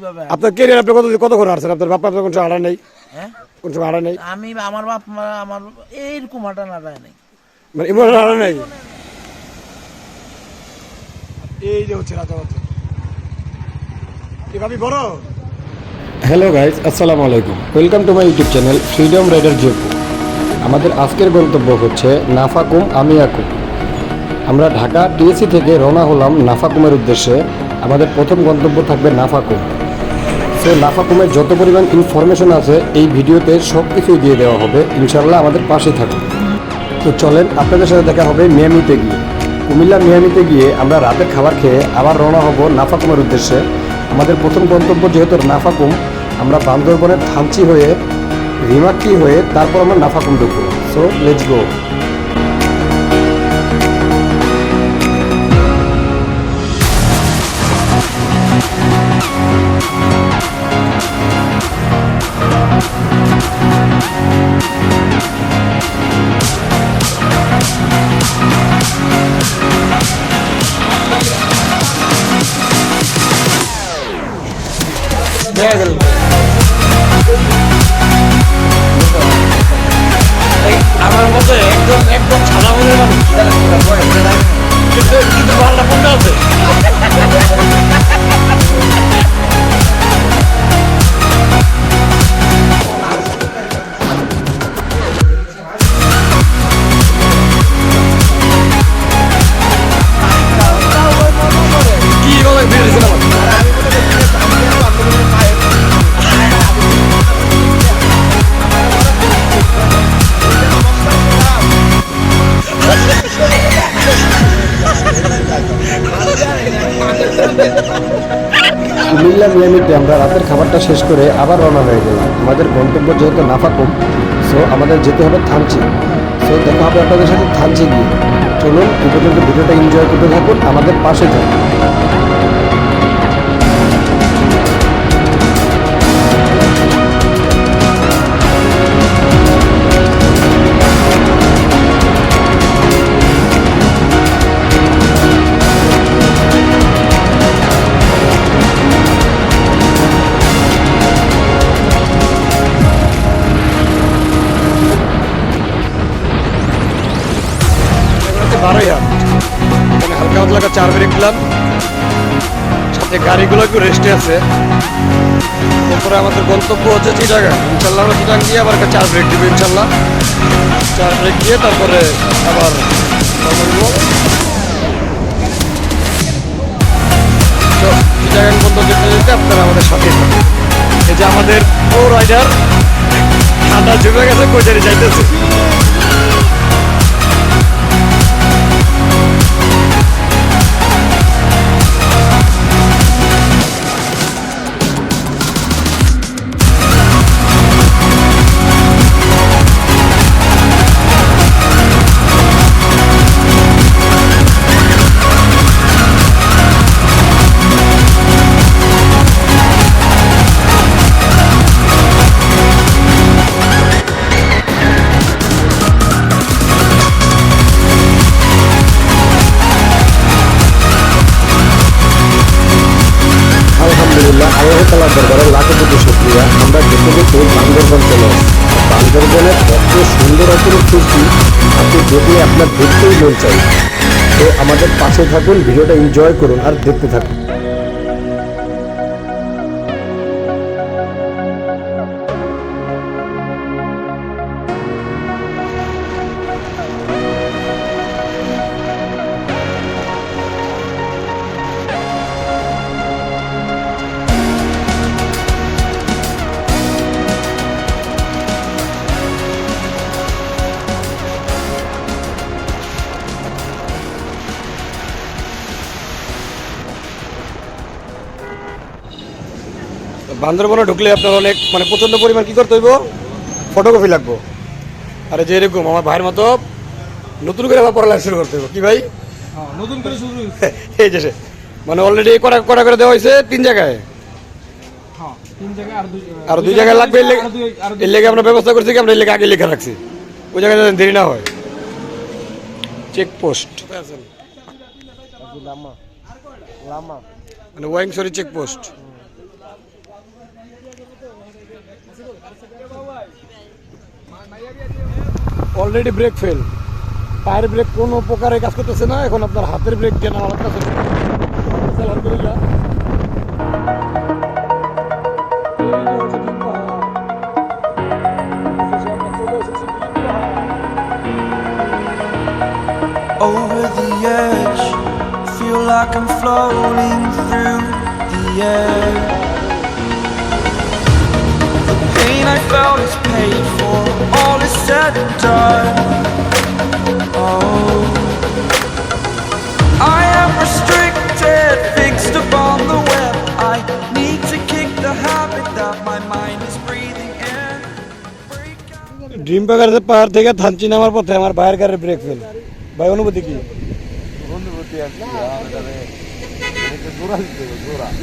কিভাবে আপনার কেরিয়ার আপনি কত করে আসছেন? আপনার বাপ আপনার কোন সময় আড়া নেই? হ্যাঁ কোন সময় আড়া নেই? আমি আমার বাপ মা আমার এইরকম হাঁটা নাড়ায় নাই। মানে ইমন আড়া নেই। এই যে হচ্ছে রাজা হচ্ছে কি ভাবি বড়। হ্যালো গাইস, আসসালামু আলাইকুম। Welcome to my YouTube channel freedom rider Jaipur. আমাদের আজকের গন্তব্য হচ্ছে নাফাকুম আমিয়াকুম। আমরা ঢাকা টিএসসি থেকে রওনা হলাম নাফাকুমের উদ্দেশ্যে। আমাদের প্রথম গন্তব্য থাকবে নাফাকুম। সো নাফাকুমের যত পরিমাণ ইনফরমেশন আছে এই ভিডিওতে সব কিছুই দিয়ে দেওয়া হবে। ইনশাল্লাহ আমাদের পাশেই থাকুন। তো চলেন, আপনাদের সাথে দেখা হবে মিয়ামিতে গিয়ে। কুমিল্লা মিয়ামিতে গিয়ে আমরা রাতের খাবার খেয়ে আবার রওনা হব নাফাকুমের উদ্দেশ্যে। আমাদের প্রথম গন্তব্য যেহেতু নাফাকুম, আমরা বান্দরবনের থানচি হয়ে রিমাক্কি হয়ে তারপর আমরা নাফাকুম ঢুকবো। So let's go. আমার মতো একদম একদম সাদা মনের মানুষ কিন্তু ভালটা কোনটা আছে? কি বলে বেরিয়েছিলাম কুমিল্লা মিয়ামিতে আমরা রাতের খাবারটা শেষ করে আবার রওনা হয়ে গেলাম। আমাদের গন্তব্য যেহেতু নাফাকুম, সো আমাদের যেতে হবে থানচি। সো দেখা হবে আপনাদের সাথে থানচি গিয়ে। চলুন এই পর্যন্ত ভিডিওটা এনজয় করতে থাকুন, আমাদের পাশে থাকুন। এখানে হালকা হালকা চার ব্রেক দিলাম, সাথে গাড়িগুলো একটু রেস্টে আছে। এরপরে আমাদের গন্তব্য হচ্ছে চিটাগাং। ইনশাল্লাহ আমরা চিটাগাং দিয়ে আবার একটা চার ব্রেক দিব। ইনশাল্লাহ চার ব্রেক দিয়ে তারপরে আবার চিটাগাং বন্ধ যেতে যেতে আপনারা আমাদের সাথে থাকুন। এই যে আমাদের ও রাইডার ঠান্ডা জমে গেছে, কোচারি যাইতেছে। আল্লাহ তাআলার দরবারে লাখো কোটি শুকরিয়া। আমরা দেখতে দেখতে বান্দরবন চলে আসছি। বান্দরবনের এত সুন্দর অপরূপ সৃষ্টি আপনি দেখলে আপনার দেখতেই মন চাই। তো আমাদের পাশে থাকুন, ভিডিওটা এনজয় করুন আর দেখতে থাকুন। বান্দরবনে ঢুকলে আপনার অনেক মানে প্রচণ্ড পরিমাণ কী করতে হইব, ফটোগ্রাফি লাগবো। আর যে এরকম আমার ভাইয়ের মতো নতুন করে আবার পড়ালেখা শুরু করতে হইব। কি ভাই নতুন করে শুরু এই যে মানে অলরেডি কড়া কড়া করে দেওয়া হয়েছে 3 জায়গায়, আর 2 জায়গায় লাগবে। এর লেগে আমরা ব্যবস্থা করছি কি আমরা এর লেগে আগে লেখা রাখছি, ওই জায়গায় যাতে দেরি না হয়। চেকপোস্ট মানে ওয়াইংসরি চেকপোস্ট। অলরেডি ব্রেক ফেল, পায়ের ব্রেক কোনো প্রকারে কাজ করতেছে না। এখন আপনার হাতের ব্রেক দিয়ে নামার কাজ হচ্ছে। আলহামদুলিল্লাহ। Over the edge, feel like I'm floating through the air. The pain I felt is paid for, all is said and done. Oh, I am restricted, fixed upon the web. I need to kick the habit that my mind is breathing in. Break out. Dream পাগারের পাহাড় থেকে থানচি নামার পথে আমার ভাইয়ের গাড়ির brake fail. ভাই অনুভূতি কি?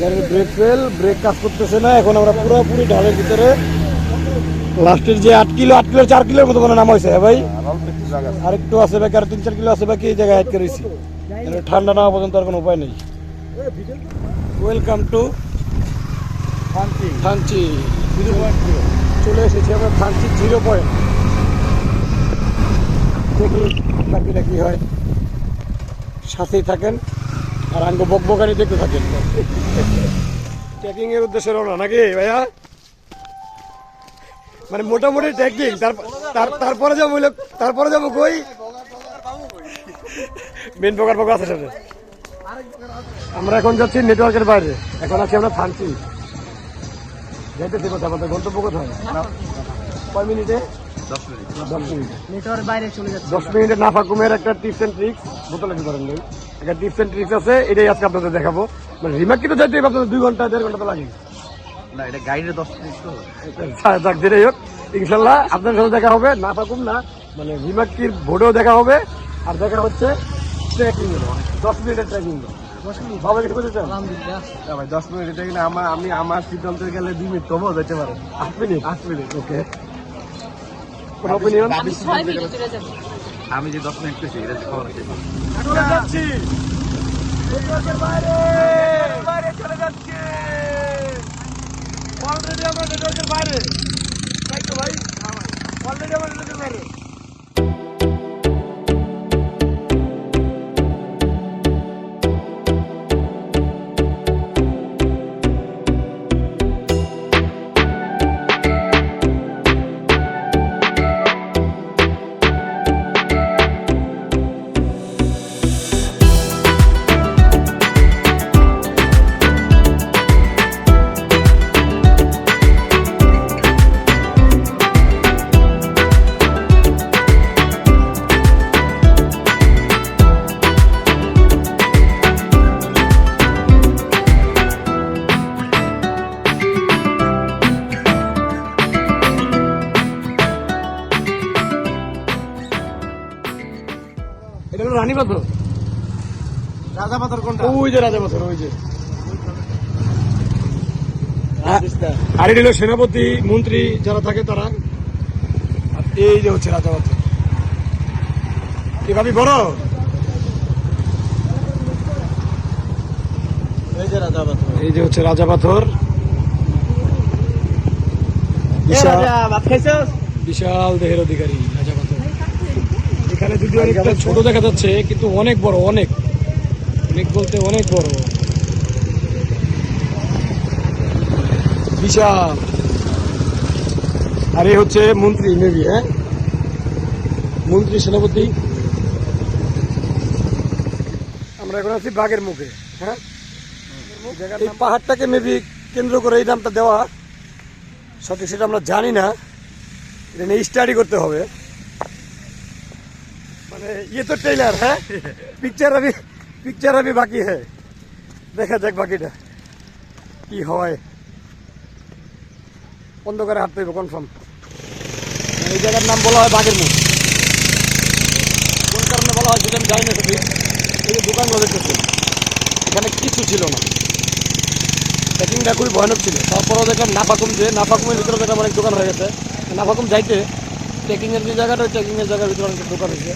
গাড়ির ব্রেক ফেল, ব্রেক কাজ করতেছে না। এখন আমরা পুরোপুরি ঢালের ভিতরে লাস্টের যে 8 কিলো 4 কিলোর মতো নাম হয়েছে। হ্যাঁ ভাই, আরেকটু আছে বাকি, আর 3-4 কিলো আছে বাকি। এই জায়গায় আটকে রয়েছি, ঠান্ডা না পর্যন্ত আর কোনো উপায় নেই। Welcome to Thanchi. চলে এসেছি আমরা থানচি 0 পয়েন্ট। দেখি বাকিটা কি হয়, সাথেই থাকেন আর আঙ্গ বকবকানি দেখতে থাকেন। ট্রেকিং এর উদ্দেশ্যে রওনা নাকি ভাইয়া? মানে মোটামুটি ট্রেকিং, তারপরে যাবো কই? মেন প্রকার আছে সাথে। আমরা এখন যাচ্ছি নেটওয়ার্কের বাইরে। এখন আছি আমরা থানচি, যাইতেছি কোথায়? আমাদের গন্তব্য কোথায়? কয় মিনিটে? 10 মিনিট। নেটওয়ার্ক বাইরে চলে যাচ্ছে। 10 মিনিটে নাফাকুমের একটা টিপস এন্ড ট্রিক্স, বোতলে কি ধরেন নেই, একটা টিপস এন্ড ট্রিক্স আছে। এটাই আজকে আপনাদের দেখাবো। মানে রিমার্ক কিন্তু যাইতে আপনাদের 2 ঘন্টা 1.5 ঘন্টা তো লাগে না, এটা গাইডে 10 মিনিট তো। যাক, যেটাই হোক, ইনশাল্লাহ আপনাদের সাথে দেখা হবে। নাফাকুম না, মানে রিমার্কির বোর্ডেও দেখা হবে। আর দেখা হচ্ছে ট্রেকিং, 10 মিনিটের ট্রেকিং। 10 মিনিট ভালো কিছু বুঝেছেন? আলহামদুলিল্লাহ। ভাই 10 মিনিট ট্রেকিং আমি আমার সিদ্ধান্ত গেলে 2 মিনিট কমও যেতে পারে। 8 মিনিট ওকে। কোন অপিনিয়ন? আমি 6 মিনিটে চলে যাব। আমি যে 10 মিনিট পেয়েছি, এটা খবর আছে। চলে যাচ্ছি নেটওয়ার্কের বাইরে চলে যাচ্ছি। অলরেডি আমরা নেটওয়ার্কের বাইরে, তাই তো ভাই? অলরেডি আমরা নেটওয়ার্কের বাইরে। এটা হলো রানী পাথর, রাজা পাথর। কোনটা? ওই যে রাজা পাথর, ওই যে। আর এটা হলো সেনাপতি মন্ত্রী যারা থাকে তারা। আর এই যে হচ্ছে রাজা পাথর। কি ভাবি বড়? এই যে রাজা পাথর। এই যে হচ্ছে রাজা পাথর। বিশাল দেহের অধিকারী রাজা পাথর। এখানে যদি অনেকটা ছোট দেখা যাচ্ছে, কিন্তু অনেক বড়, অনেক বলতে অনেক বড়, বিশাল। আর এই হচ্ছে মন্ত্রী, মেবি। হ্যাঁ, মন্ত্রী সেনাপতি। আমরা এখন আছি বাঘের মুখে। হ্যাঁ, এই পাহাড়টাকে মেবি কেন্দ্র করে এই নামটা দেওয়া, সঠিক সেটা আমরা জানি না। এটা নিয়ে স্টাডি করতে হবে। মানে ये तो ट्रेलर है, पिक्चर अभी बाकी है। দেখা যাক বাকিটা কি হয়। অন্ধকারে হাঁটতে হবে কনফার্ম। এই জায়গার নাম বলা হয় বাঘের মুখ। কোন কারণে বলা হয় সেটা আমি জানি না সঠিক। এই যে দোকানগুলো দেখতেছে, এখানে কিছু ছিল না। ট্রেকিংটা খুবই ভয়ানক ছিল। তারপরেও দেখলাম নাফাকুম, যে নাফাকুমের ভিতরে দেখলাম অনেক দোকান হয়ে গেছে। নাফাকুম যাইতে ট্রেকিংয়ের যে জায়গাটা, ট্রেকিংয়ের জায়গার ভিতরে অনেক দোকান হয়েছে।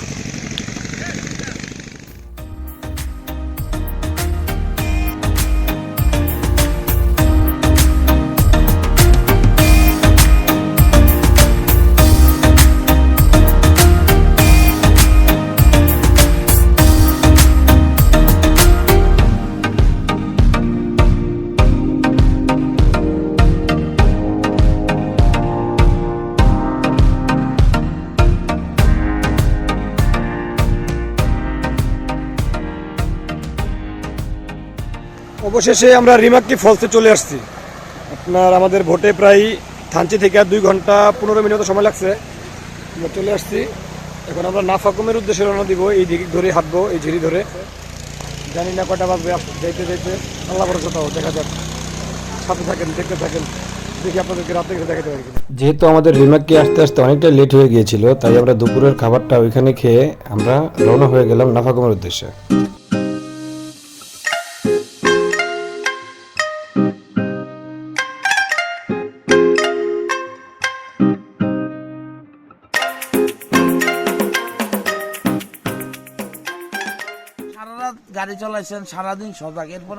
অবশেষে আমরা রিমাক্কি ফলসে চলে আসছি। আপনার আমাদের ভোটে প্রায় থানচি থেকে 2 ঘন্টা 15 মিনিট সময় লাগছে। আমরা চলে আসছি। এখন আমরা নাফাকুমের উদ্দেশ্যে রওনা দিব। এই দিক ধরে হাঁটবো, এই ঝিরি ধরে। জানি না কটা বাজবে, যাইতে যাইতে আল্লাহ ভরসা, তাও দেখা যাক। সাথে থাকেন, দেখতে থাকেন, দেখি আপনাদেরকে রাতে গিয়ে দেখাতে পারি। যেহেতু আমাদের রিমাক্কি আসতে আসতে অনেকটা লেট হয়ে গিয়েছিল, তাই আমরা দুপুরের খাবারটা ওইখানে খেয়ে আমরা রওনা হয়ে গেলাম নাফাকুমের উদ্দেশ্যে। সারা রাত গাড়ি চালাইছেন, সারাদিন সজাগ, এরপর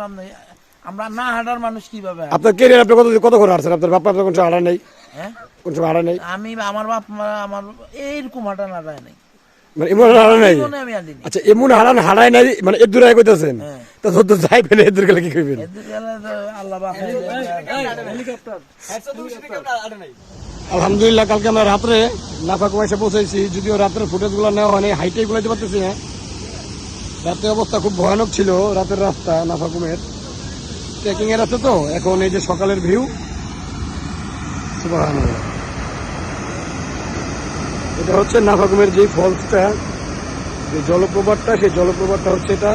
আমরা না হাঁটার মানুষ কিভাবে হাঁটবে? আপনার কেরিয়ার আপনি কত করে হাঁটছেন? আপনার বাপ আপনার কোন সময় হাঁটা নেই? হ্যাঁ, কোন সময় হাঁটা নেই? আমি আমার বাপ মা আমার এইরকম হাঁটা নাড়ায় নাই, মানে এমন হাঁটা নাই? জীবনে আমি হাঁটিনি। আচ্ছা, এমন হাঁটায় নাই মানে এর দূরে কইতেছেন? হ্যাঁ। তো যত যাই ফেলে এর দূরে গেলে কি করবেন? এদের গেলে তো আল্লাহ বাঁচায়। আলহামদুলিল্লাহ, কালকে আমরা রাত্রে নাফাকুমা এসে পৌঁছেছি। যদিও রাতের ফুটেজ গুলো নেওয়া হয়নি, হাইটে গুলাইতে পারতেছি না। রাতের অবস্থা খুব ভয়ানক ছিল। রাতের রাস্তা নাফাকুমের ট্রেকিং এর আছে তো। এখন এই যে সকালের ভিউ, সুবহানাল্লাহ। এটা হচ্ছে নাফাকুমের যে ফলসটা, যে জলপ্রপাতটা, সেই জলপ্রপাতটা হচ্ছে এটা।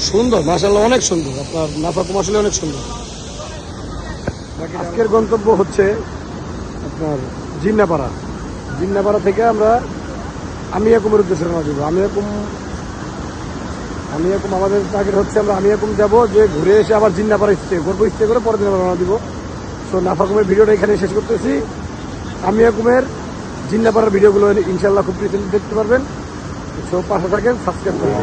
সুন্দর, মাশাআল্লাহ, অনেক সুন্দর। আপনার নাফাকুম আসলে অনেক সুন্দর। আজকের গন্তব্য হচ্ছে আপনার জিন্নাপাড়া। জিন্নাপাড়া থেকে আমরা আমিয়াকুমের উদ্দেশ্যে রওনা দিব। আমিয়াকুম আমাদের টার্গেট হচ্ছে আমরা আমিয়াকুম যাব, যে ঘুরে এসে আবার জিন্নাপাড়া স্টে করবো। স্টে করে পরের দিন আমরা রওনা দিব। সো নাফাকুমের ভিডিওটা এখানে শেষ করতেছি। আমিয়াকুমের জিন্নাপাড়ার ভিডিওগুলো ইনশাল্লাহ খুব রিসেন্টলি দেখতে পারবেন। সো পাশে থাকেন, সাবস্ক্রাইব করবেন।